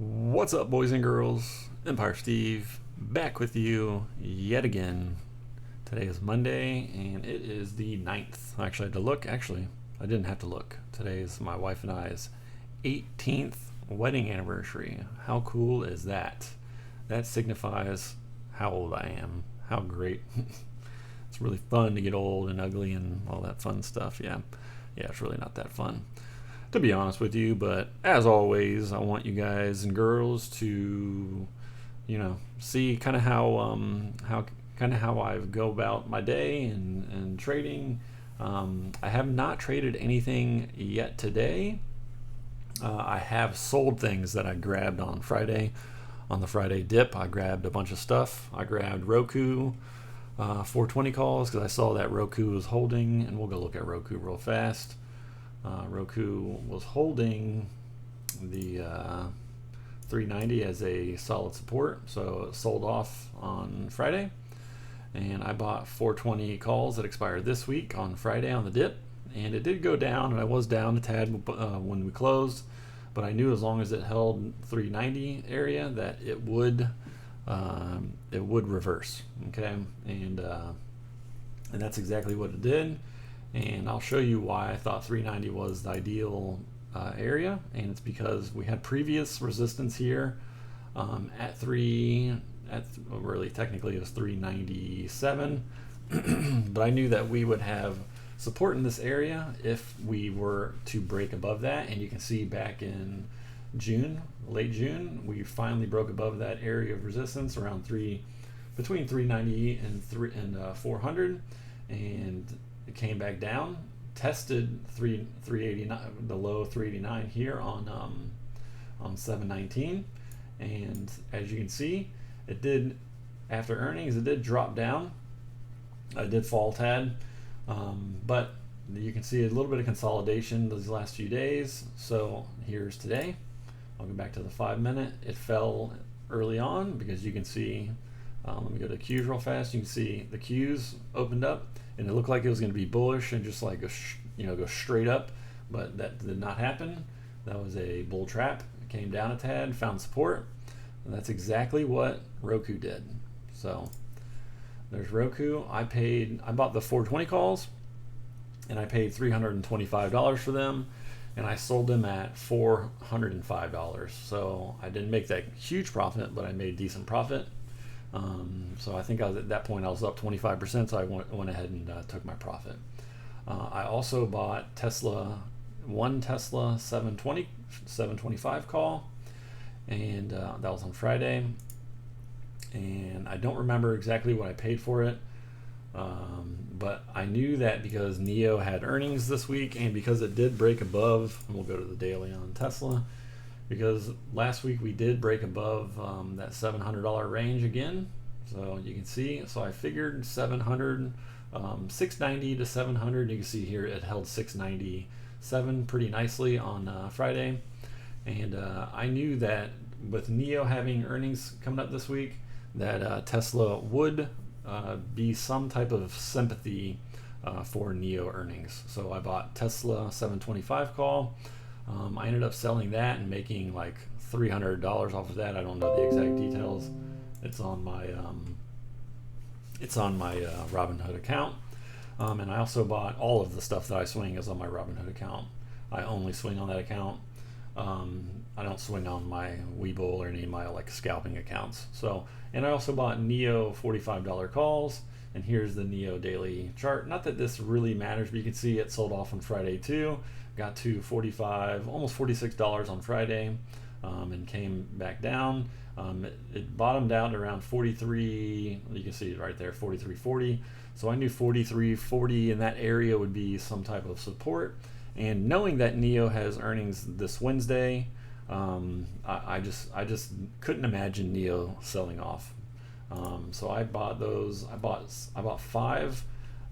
What's up, boys and girls? Empire Steve back with you yet again. Today is Monday and it is the 9th. I actually had to look. Actually, I didn't have to look. Today is my wife and I's 18th wedding anniversary. How cool is that? That signifies how old I am. How great. It's really fun to get old and ugly and all that fun stuff. Yeah, it's really not that fun, to be honest with you. But as always, I want you guys and girls to, see kind of how I go about my day and trading. I have not traded anything yet today. I have sold things that I grabbed on Friday. On the Friday dip, I grabbed a bunch of stuff. I grabbed ROKU 420 calls because I saw that ROKU was holding, and we'll go look at ROKU real fast. ROKU was holding the 390 as a solid support, so it sold off on Friday, and I bought 420 calls that expired this week on Friday on the dip, and it did go down, and I was down a tad when we closed, but I knew as long as it held 390 area that it would reverse. Okay, and that's exactly what it did. And I'll show you why I thought 390 was the ideal area, and it's because we had previous resistance here really technically it was 397, but I knew that we would have support in this area if we were to break above that. And you can see back in June, late June, we finally broke above that area of resistance around between 390 and 400, and it came back down, tested 389, the low 389 here on 719, and as you can see, it did, after earnings, it did drop down. It did fall a tad, but you can see a little bit of consolidation these last few days. So here's today. I'll go back to the 5-minute. It fell early on because you can see, let me go to Qs real fast. You can see the Qs opened up and it looked like it was going to be bullish and just like go straight up, but that did not happen. That was a bull trap. It came down a tad, found support, and that's exactly what ROKU did. So there's ROKU. I bought the 420 calls and I paid $325 for them, and I sold them at $405. So I didn't make that huge profit, but I made decent profit. So I think at that point I was up 25%, so I went ahead and took my profit. I also bought one Tesla 725 call, and that was on Friday. And I don't remember exactly what I paid for it, but I knew that because NIO had earnings this week, and because it did break above, and we'll go to the daily on Tesla, because last week we did break above that $700 range again. So you can see, so I figured 690 to 700. You can see here it held 697 pretty nicely on Friday, and I knew that with NIO having earnings coming up this week, that Tesla would be some type of sympathy for NIO earnings. So I bought Tesla 725 call. I ended up selling that and making like $300 off of that. I don't know the exact details. It's on my Robinhood account, and I also bought all of the stuff that I swing is on my Robinhood account. I only swing on that account. I don't swing on my Webull or any of my like scalping accounts. So, and I also bought NIO $45 calls, and here's the NIO daily chart. Not that this really matters, but you can see it sold off on Friday too. Got to $45, almost $46 on Friday, and came back down. It bottomed out around 43. You can see it right there, 43.40. So I knew 43.40 in that area would be some type of support. And knowing that NIO has earnings this Wednesday, I just couldn't imagine NIO selling off. So I bought those. I bought 5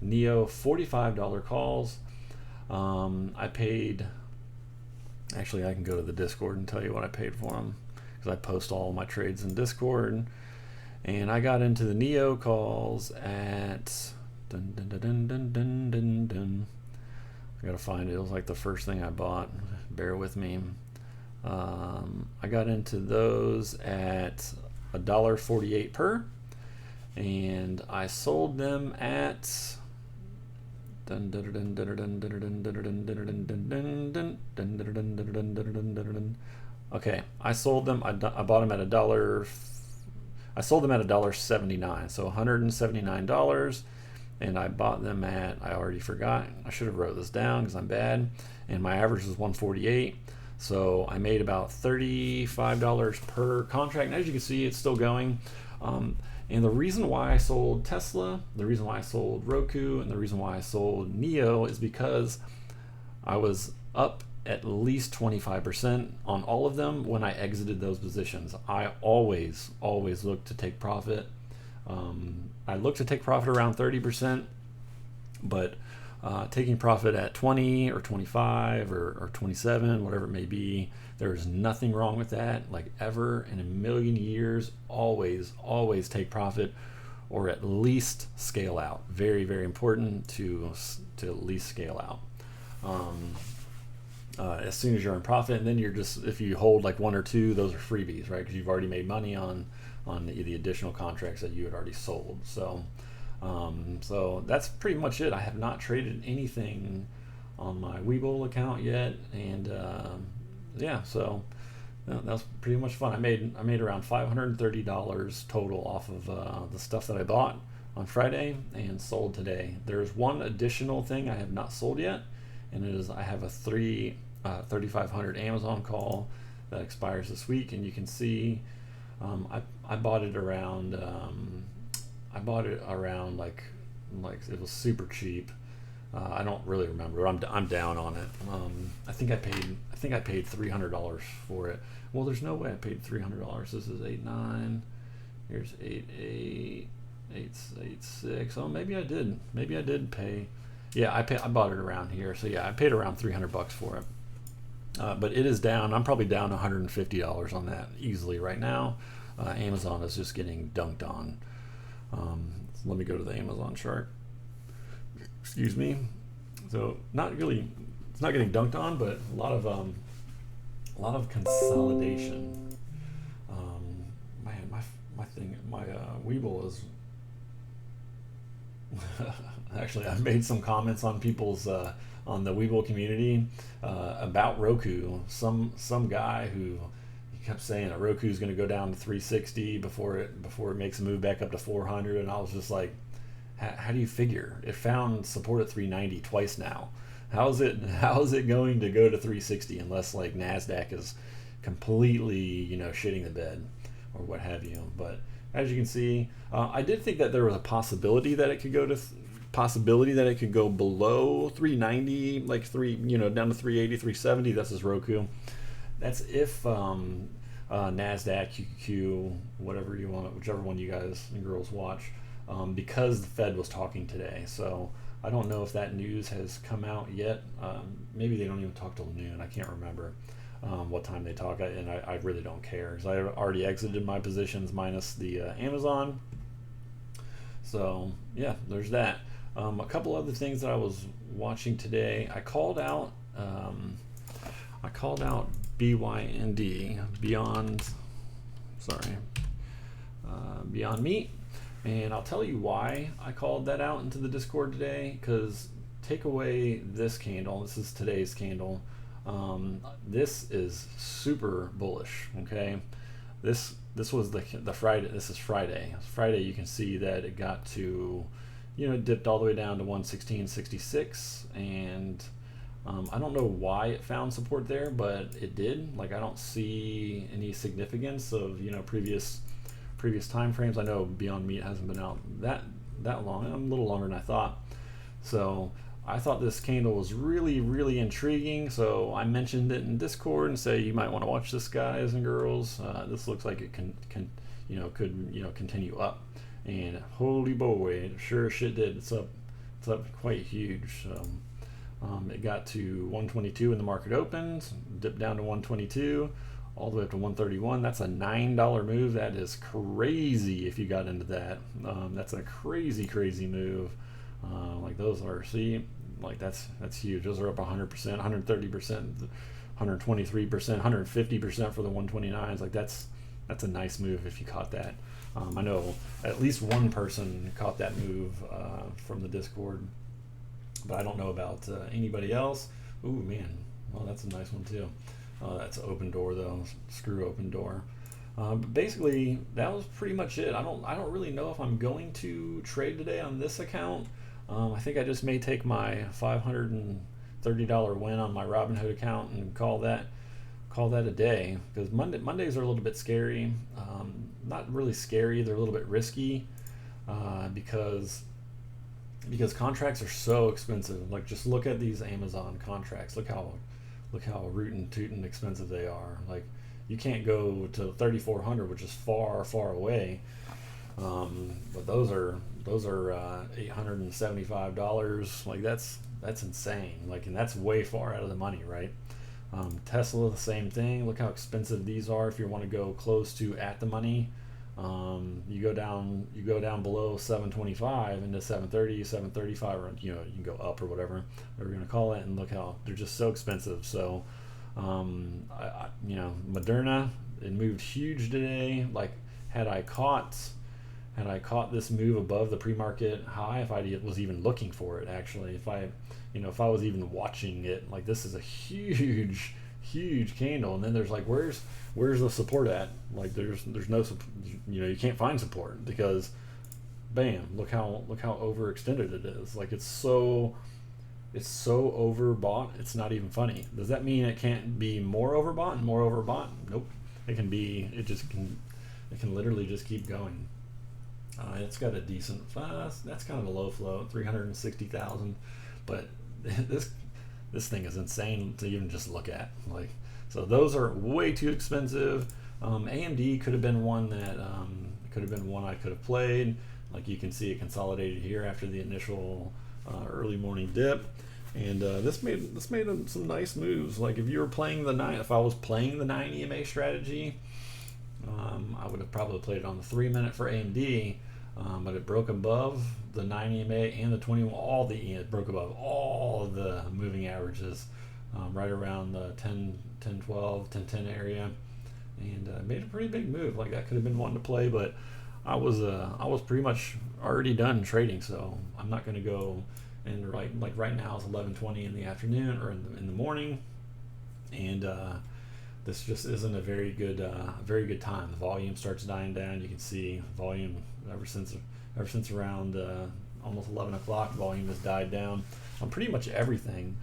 NIO $45 calls. I paid. Actually, I can go to the Discord and tell you what I paid for them, because I post all my trades in Discord. And I got into the NIO calls at dun, dun, dun, dun, dun, dun, dun, dun. I gotta find it. It was like the first thing I bought. Bear with me. I got into those at $1.48 per, and I sold them at okay, I sold them. I bought them at a dollar. I sold them at $1.79, so $179, and I bought them at, I already forgot. I should have wrote this down because I'm bad. And my average was 148, so I made about $35 per contract. And as you can see, it's still going. And the reason why I sold Tesla, the reason why I sold Roku, and the reason why I sold NIO is because I was up at least 25% on all of them when I exited those positions. I always look to take profit. I look to take profit around 30%, but taking profit at 20 or 25 or 27, whatever it may be, there is nothing wrong with that. Like, ever in a million years, always take profit, or at least scale out. Very, very important to at least scale out. As soon as you're in profit, and then you're just, if you hold like one or two, those are freebies, right? Because you've already made money on the additional contracts that you had already sold. So so that's pretty much it. I have not traded anything on my Webull account yet, and yeah, so that was pretty much fun. I made around $530 total off of the stuff that I bought on Friday and sold today. There's one additional thing I have not sold yet, and it is I have a 3500 Amazon call that expires this week, and you can see I bought it around like it was super cheap. I don't really remember. I'm down on it. I think I paid $300 for it. Well, there's no way I paid $300. This is 8.9. Here's 8.8. 8.6. Oh, maybe I did. Maybe I did pay. Yeah, I bought it around here. So yeah, I paid around $300 for it. But it is down. I'm probably down $150 on that easily right now. Amazon is just getting dunked on. So let me go to the Amazon chart. Excuse me. So not really, it's not getting dunked on, but a lot of consolidation. Man, my Webull is. Actually, I've made some comments on people's on the Webull community about Roku. Some guy who kept saying that Roku is going to go down to 360 before it makes a move back up to 400, and I was just like, how do you figure? It found support at 390 twice now. How is it going to go to 360 unless like NASDAQ is completely shitting the bed or what have you? But as you can see, I did think that there was a possibility that it could go below 390, like down to 380, 370. This is Roku. That's if NASDAQ, QQQ, whatever you want, whichever one you guys and girls watch, because the Fed was talking today. So I don't know if that news has come out yet. Maybe they don't even talk till noon. I can't remember what time they talk, and I really don't care because I already exited my positions minus the Amazon. So yeah, there's that. A couple other things that I was watching today. I called out BYND, Beyond Meat, and I'll tell you why I called that out into the Discord today. Because take away this candle. This is today's candle. This is super bullish. Okay, this was the Friday. This is Friday. Friday, you can see that it got to, it dipped all the way down to 116.66, and I don't know why it found support there, but it did. Like, I don't see any significance of previous time frames. I know Beyond Meat hasn't been out that long. A little longer than I thought. So I thought this candle was really, really intriguing. So I mentioned it in Discord and say you might want to watch this, guys and girls. This looks like it could continue up. And holy boy, it sure as shit did. It's up quite huge. It got to 122 when the market opened, dipped down to 122, all the way up to 131. That's a $9 move. That is crazy if you got into that. That's a crazy move. Like those are, see, like that's huge. Those are up 100%, 130%. 123%, 150% for the 129s. Like that's a nice move if you caught that. I know at least one person caught that move from the Discord, but I don't know about anybody else. Ooh, man, well, that's a nice one too. That's open door though, screw open door. But basically, that was pretty much it. I don't really know if I'm going to trade today on this account. I think I just may take my $530 win on my Robinhood account and call that a day, because Mondays are a little bit scary. Not really scary, they're a little bit risky, because contracts are so expensive. Like, just look at these Amazon contracts. Look how rootin' tootin' expensive they are. Like, you can't go to 3,400, which is far away. But those are $875. Like, that's insane. Like, and that's way far out of the money, right? Tesla, the same thing. Look how expensive these are. If you want to go close to at the money, you go down below 725 into 730, 735, or you can go up or whatever we're going to call it, and look how they're just so expensive. So Moderna, it moved huge today. Like, had I caught this move above the pre-market high, if I was even looking for it, actually, if I was even watching it, like, this is a huge candle, and then there's like, where's the support at? Like, there's no, you can't find support, because bam, look how overextended it is. Like, it's so overbought, it's not even funny. Does that mean it can't be more overbought and more overbought? Nope. It can literally just keep going. It's got a decent, that's kind of a low flow, 360,000, but this thing is insane to even just look at. Like, so those are way too expensive. AMD could have been one that I could have played. Like, you can see it consolidated here after the initial early morning dip, and this made some nice moves. Like, if I was playing the 9 EMA strategy, I would have probably played it on the 3-minute for AMD, but it broke above the 9 EMA and the 21. It broke above all the moving averages, right around the 10-12, 10-10 area, and made a pretty big move. Like, that could have been one to play, but I was pretty much already done trading, so I'm not going to go. And right now it's 11:20 in the afternoon, or in the morning, and this just isn't a very good time. The volume starts dying down. You can see volume ever since around almost 11 o'clock, volume has died down on pretty much everything,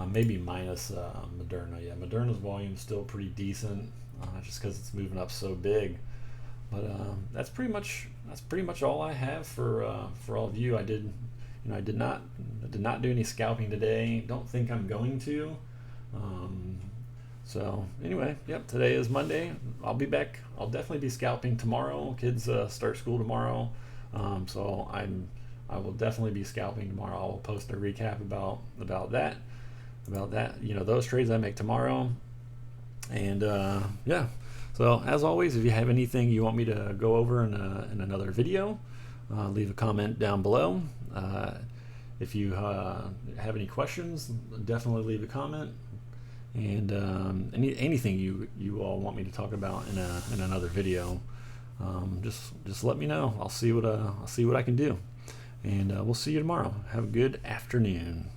maybe minus Moderna. Yeah, Moderna's volume is still pretty decent, just because it's moving up so big. But that's pretty much all I have for all of you. I did not do any scalping today. Don't think I'm going to. So anyway, yep, today is Monday. I'll be back. I'll definitely be scalping tomorrow. Kids start school tomorrow, so I will definitely be scalping tomorrow. I'll post a recap about that. Those trades I make tomorrow, and yeah. So as always, if you have anything you want me to go over in another video, leave a comment down below. If you have any questions, definitely leave a comment. And anything you all want me to talk about in another video, just let me know. I'll see what I can do, and we'll see you tomorrow. Have a good afternoon.